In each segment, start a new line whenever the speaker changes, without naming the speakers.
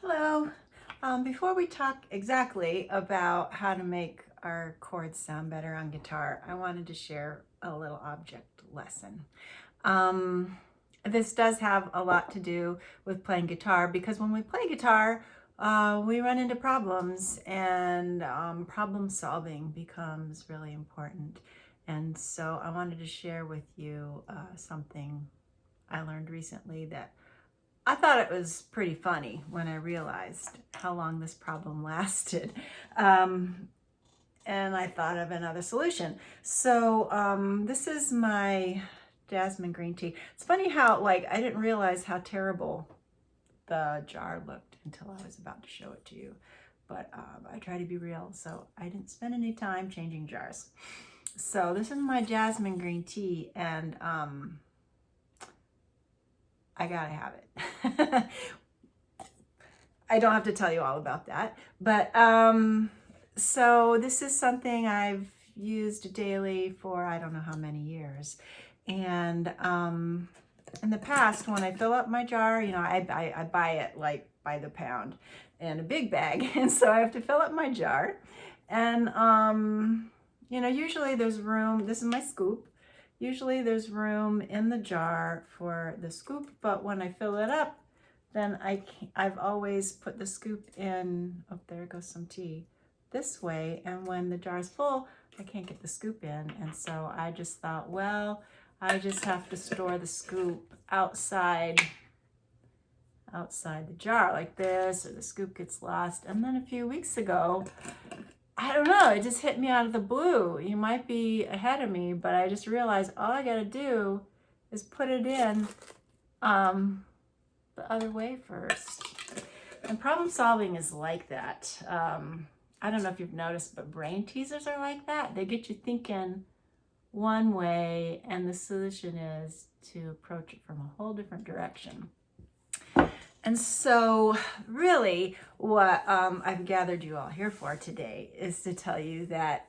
Hello. Before we talk exactly about how to make our chords sound better on guitar, I wanted to share a little object lesson. Um, this does have a lot to do with playing guitar because when we play guitar, we run into problems and problem solving becomes really important. And so I wanted to share with you something I learned recently that I thought it was pretty funny when I realized how long this problem lasted. Um, and I thought of another solution. So this is my jasmine green tea. It's funny how, like, I didn't realize how terrible the jar looked until I was about to show it to you. But I try to be real, so I didn't spend any time changing jars. So this is my jasmine green tea, and I gotta have it. I don't have to tell you all about that, but so this is something I've used daily for I don't know how many years. And in the past, when I fill up my jar, I buy it like by the pound in a big bag, and so I have to fill up my jar. And usually there's room. This is my scoop. Usually there's room in the jar for the scoop, but when I fill it up, then I've always put the scoop in, oh, there goes some tea, this way. And when the jar's full, I can't get the scoop in. And so I just thought, well, I just have to store the scoop outside the jar like this, or the scoop gets lost. And then a few weeks ago, I don't know, it just hit me out of the blue. You might be ahead of me, but I just realized all I gotta do is put it in the other way first. And problem solving is like that. I don't know if you've noticed, but brain teasers are like that. They get you thinking one way, and the solution is to approach it from a whole different direction. And so really what I've gathered you all here for today is to tell you that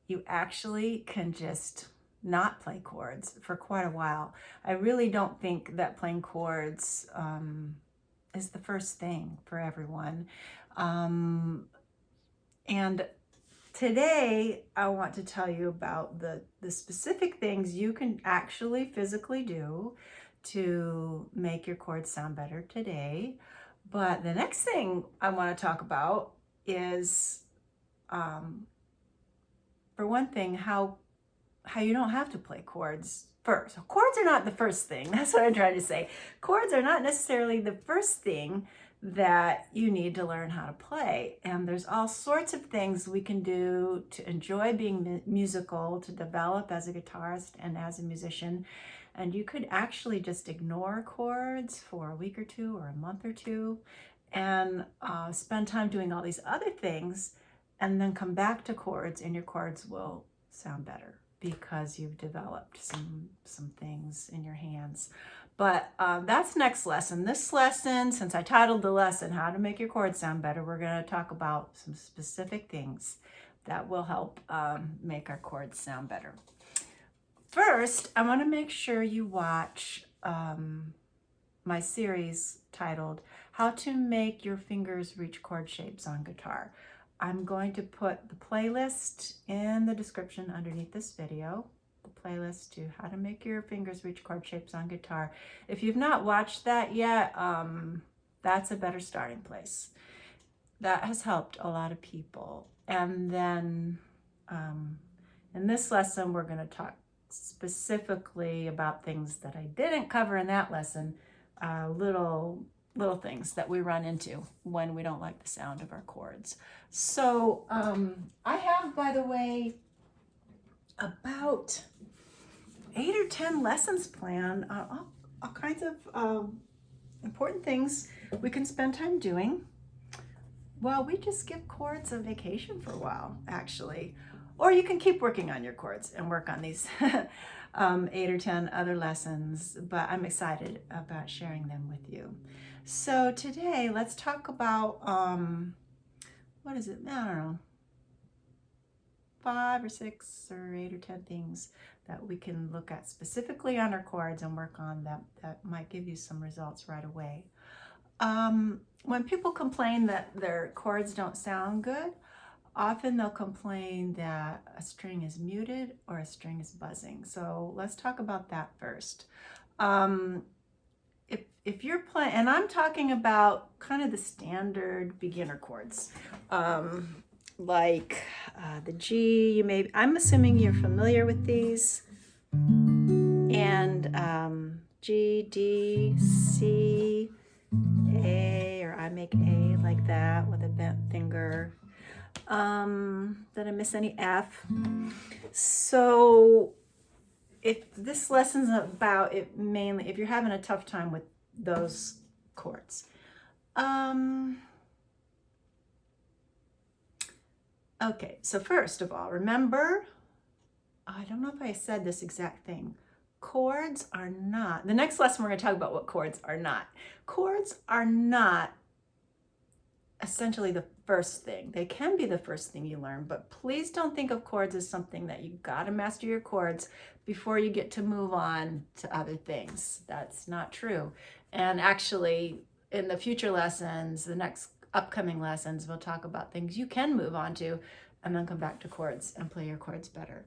you actually can just not play chords for quite a while. I really don't think that playing chords is the first thing for everyone. And today I want to tell you about the specific things you can actually physically do to make your chords sound better today. But the next thing I want to talk about is, for one thing, how you don't have to play chords first. Chords are not the first thing. That's what I'm trying to say. Chords are not necessarily the first thing that you need to learn how to play. And there's all sorts of things we can do to enjoy being musical, to develop as a guitarist and as a musician. And you could actually just ignore chords for a week or two or a month or two and spend time doing all these other things, and then come back to chords, and your chords will sound better because you've developed some things in your hands. But that's next lesson. This lesson, since I titled the lesson How to Make Your Chords Sound Better, we're going to talk about some specific things that will help make our chords sound better. First, I want to make sure you watch my series titled How to Make Your Fingers Reach Chord Shapes on Guitar. I'm going to put the playlist in the description underneath this video, the playlist to How to Make Your Fingers Reach Chord Shapes on Guitar. If you've not watched that yet, that's a better starting place. That has helped a lot of people. And then in this lesson, we're going to talk specifically about things that I didn't cover in that lesson, little things that we run into when we don't like the sound of our chords. So I have, by the way, about 8 or 10 lessons planned, all kinds of important things we can spend time doing. Well, we just give chords a vacation for a while, actually. Or you can keep working on your chords and work on these 8 or 10 other lessons, but I'm excited about sharing them with you. So today, let's talk about, what is it? I don't know, 5 or 6 or 8 or 10 things that we can look at specifically on our chords and work on that might give you some results right away. when people complain that their chords don't sound good, often they'll complain that a string is muted or a string is buzzing. So let's talk about that first. If you're playing, and I'm talking about kind of the standard beginner chords, like the G, I'm assuming you're familiar with these, and G, D, C, A, or I make A like that with a bent finger. Did I miss any F? So if this lesson's about it mainly, if you're having a tough time with those chords. Okay, so first of all, remember, I don't know if I said this exact thing. Chords are not, the next lesson we're going to talk about what chords are not. Chords are not essentially the first thing. They can be the first thing you learn, but please don't think of chords as something that you got to master your chords before you get to move on to other things. That's not true. And actually, in the future lessons, the next upcoming lessons, we'll talk about things you can move on to and then come back to chords and play your chords better.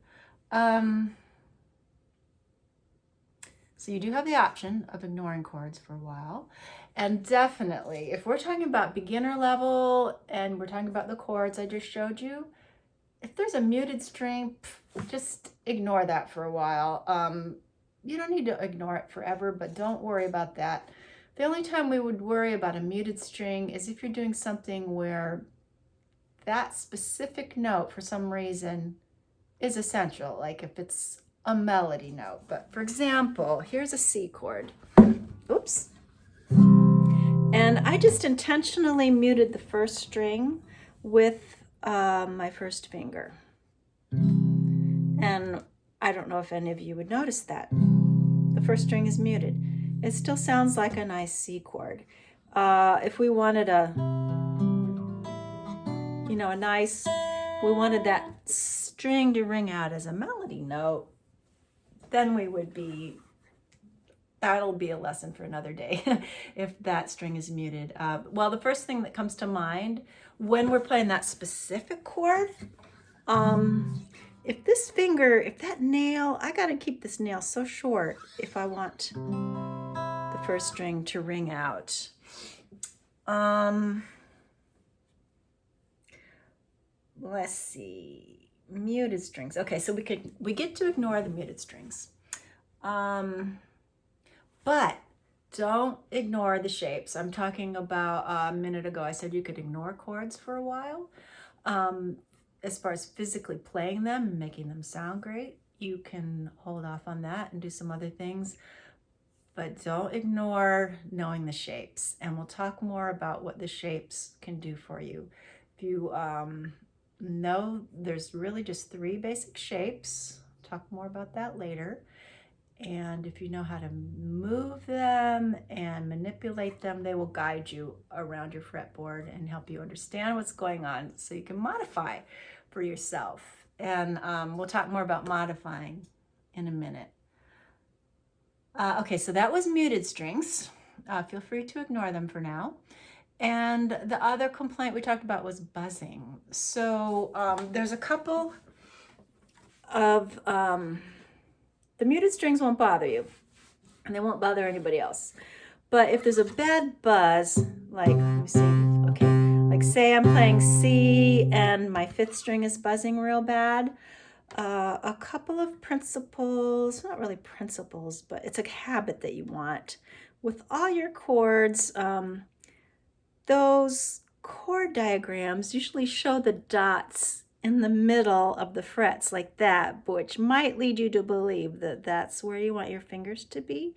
So you do have the option of ignoring chords for a while. And definitely, if we're talking about beginner level and we're talking about the chords I just showed you, if there's a muted string, just ignore that for a while. You don't need to ignore it forever, but don't worry about that. The only time we would worry about a muted string is if you're doing something where that specific note, for some reason, is essential, like if it's a melody note. But for example, here's a C chord. Oops. And I just intentionally muted the first string with my first finger. And I don't know if any of you would notice that. The first string is muted. It still sounds like a nice C chord. If we wanted we wanted that string to ring out as a melody note, then that'll be a lesson for another day if that string is muted. Well, the first thing that comes to mind when we're playing that specific chord, if that nail, I gotta keep this nail so short if I want the first string to ring out. Let's see, muted strings. Okay, so we get to ignore the muted strings. But don't ignore the shapes. I'm talking about a minute ago, I said you could ignore chords for a while. As far as physically playing them and making them sound great, you can hold off on that and do some other things. But don't ignore knowing the shapes. And we'll talk more about what the shapes can do for you. If you know, there's really just 3 basic shapes. Talk more about that later. And if you know how to move them and manipulate them, they will guide you around your fretboard and help you understand what's going on so you can modify for yourself. And we'll talk more about modifying in a minute. Okay, so that was muted strings. Feel free to ignore them for now. And the other complaint we talked about was buzzing. So there's a couple of... the muted strings won't bother you, and they won't bother anybody else. But if there's a bad buzz, like, let me see, okay, like say I'm playing C and my 5th string is buzzing real bad, a couple of principles, not really principles, but it's a habit that you want. With all your chords, those chord diagrams usually show the dots in the middle of the frets like that, which might lead you to believe that that's where you want your fingers to be.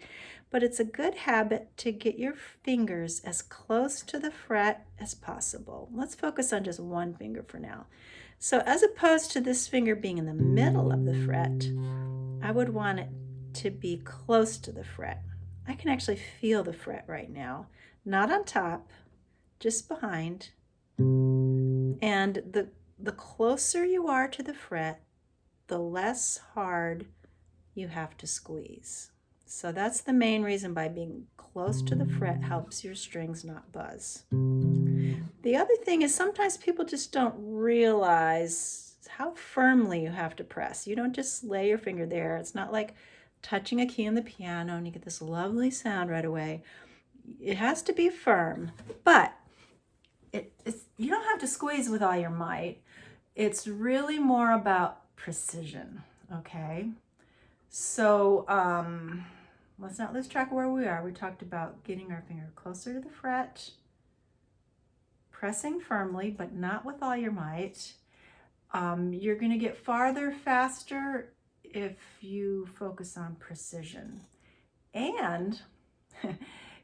But it's a good habit to get your fingers as close to the fret as possible. Let's focus on just one finger for now. So as opposed to this finger being in the middle of the fret, I would want it to be close to the fret. I can actually feel the fret right now, not on top, just behind. And the closer you are to the fret, the less hard you have to squeeze. So that's the main reason. By being close to the fret helps your strings not buzz. The other thing is sometimes people just don't realize how firmly you have to press. You don't just lay your finger there. It's not like touching a key on the piano and you get this lovely sound right away. It has to be firm, but you don't have to squeeze with all your might. It's really more about precision, okay? So let's not lose track of where we are. We talked about getting our finger closer to the fret, pressing firmly, but not with all your might. You're going to get farther faster if you focus on precision. And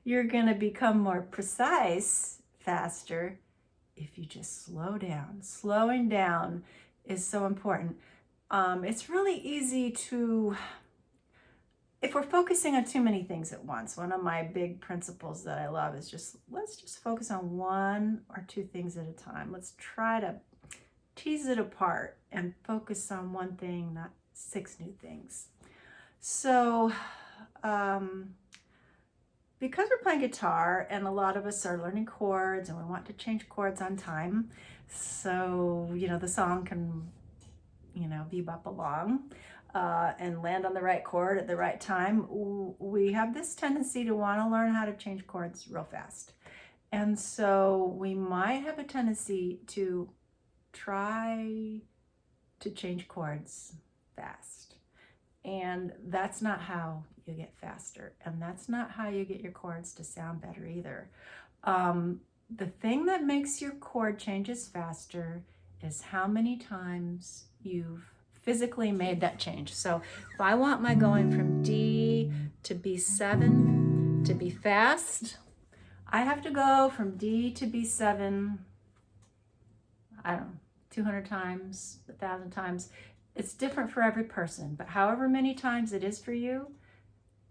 you're going to become more precise faster if you just slow down. Slowing down is so important. It's really easy to, if we're focusing on too many things at once, one of my big principles that I love is let's just focus on one or two things at a time. Let's try to tease it apart and focus on one thing, not 6 new things. So, because we're playing guitar and a lot of us are learning chords and we want to change chords on time, so, the song can, bebop along and land on the right chord at the right time, we have this tendency to want to learn how to change chords real fast. And so we might have a tendency to try to change chords fast. And that's not how you get faster. And that's not how you get your chords to sound better either. The thing that makes your chord changes faster is how many times you've physically made that change. So if I want my going from D to B7 to be fast, I have to go from D to B7, I don't know, 200 times, 1,000 times. It's different for every person, but however many times it is for you,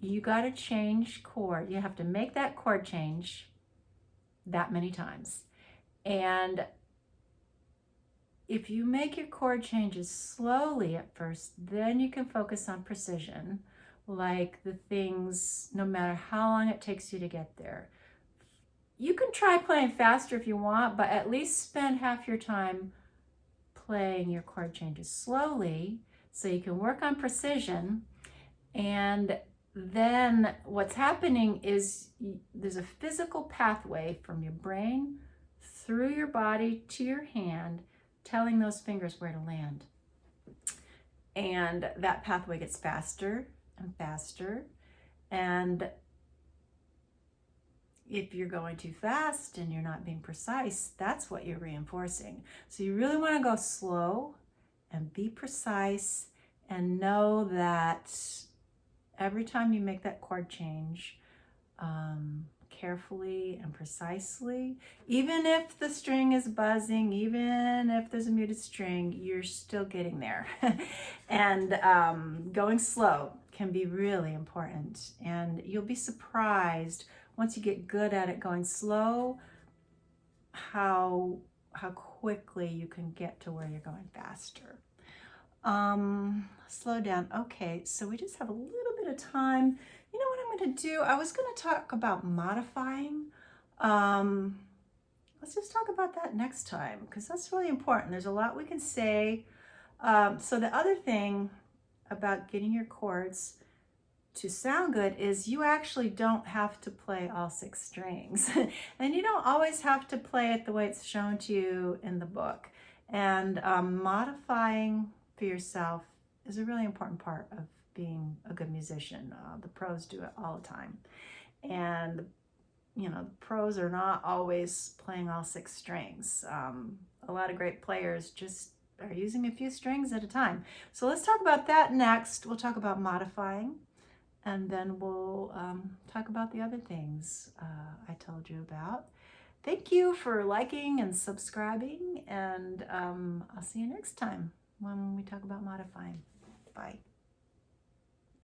you got to change chord. You have to make that chord change that many times. And if you make your chord changes slowly at first, then you can focus on precision, like the things, no matter how long it takes you to get there. You can try playing faster if you want, but at least spend half your time playing your chord changes slowly so you can work on precision. And then what's happening is there's a physical pathway from your brain through your body to your hand, telling those fingers where to land. And that pathway gets faster and faster. And if you're going too fast and you're not being precise, that's what you're reinforcing. So you really want to go slow and be precise and know that every time you make that chord change, carefully and precisely, even if the string is buzzing, even if there's a muted string, you're still getting there. And going slow can be really important. And you'll be surprised once you get good at it going slow, how quickly you can get to where you're going faster. Slow down. Okay, so we just have a little bit of time. You know what I'm going to do? I was going to talk about modifying. Let's just talk about that next time because that's really important. There's a lot we can say. So the other thing about getting your chords to sound good is you actually don't have to play all 6 strings. And you don't always have to play it the way it's shown to you in the book. And modifying for yourself is a really important part of being a good musician. The pros do it all the time. And, the pros are not always playing all 6 strings. A lot of great players just are using a few strings at a time. So let's talk about that next. We'll talk about modifying. And then we'll talk about the other things I told you about. Thank you for liking and subscribing, and I'll see you next time when we talk about modifying. Bye.